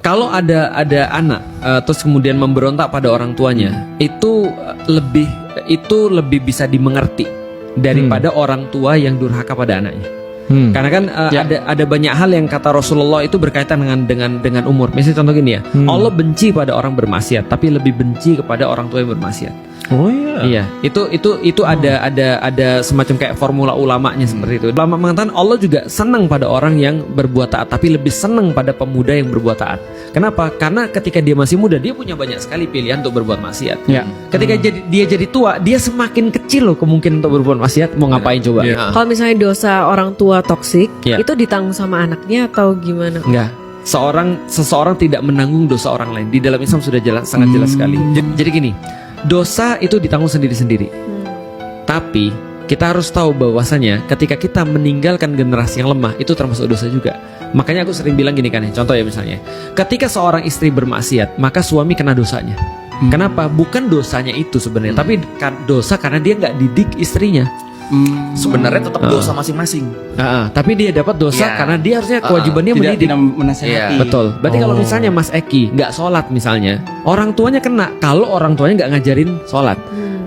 Kalau ada anak terus kemudian memberontak pada orang tuanya, itu lebih bisa dimengerti daripada orang tua yang durhaka pada anaknya. Karena kan ada banyak hal yang kata Rasulullah itu berkaitan dengan umur. Misalnya contoh gini ya, Allah benci pada orang bermaksiat, tapi lebih benci kepada orang tua yang bermaksiat. Oh iya. Iya, itu ada semacam kayak formula ulamanya seperti itu. Ulama mengatakan Allah juga senang pada orang yang berbuat taat, tapi lebih senang pada pemuda yang berbuat taat. Kenapa? Karena ketika dia masih muda, dia punya banyak sekali pilihan untuk berbuat maksiat. Ya. Ketika dia jadi tua, dia semakin kecil loh kemungkinan untuk berbuat maksiat. Mau ngapain coba? Ya. Kalau misalnya dosa orang tua toksik, Ya. itu ditanggung sama anaknya atau gimana? Enggak. Seseorang tidak menanggung dosa orang lain. Di dalam Islam sudah sangat jelas sekali. Jadi gini, dosa itu ditanggung sendiri-sendiri. Tapi kita harus tahu bahwasanya ketika kita meninggalkan generasi yang lemah, itu termasuk dosa juga. Makanya aku sering bilang gini kan ya, contoh ya misalnya, ketika seorang istri bermaksiat, maka suami kena dosanya. Kenapa? Bukan dosanya itu sebenarnya, tapi dosa karena dia nggak didik istrinya. Sebenarnya tetap dosa masing-masing. Tapi dia dapat dosa Iya. karena dia harusnya kewajibannya mendidik. Tidak menasehati. Betul. Berarti kalau misalnya Mas Eki nggak sholat misalnya, orang tuanya kena. Kalau orang tuanya nggak ngajarin sholat.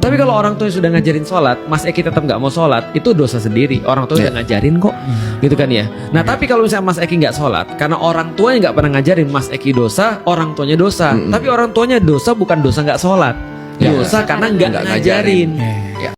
Tapi kalau orang tuanya sudah ngajarin sholat, Mas Eki tetap nggak mau sholat, itu dosa sendiri. Orang tua udah ngajarin kok, gitu kan ya. Nah tapi kalau misalnya Mas Eki nggak sholat, karena orang tuanya nggak pernah ngajarin, Mas Eki dosa, orang tuanya dosa. Tapi orang tuanya dosa bukan dosa nggak sholat, dosa karena nggak ngajarin.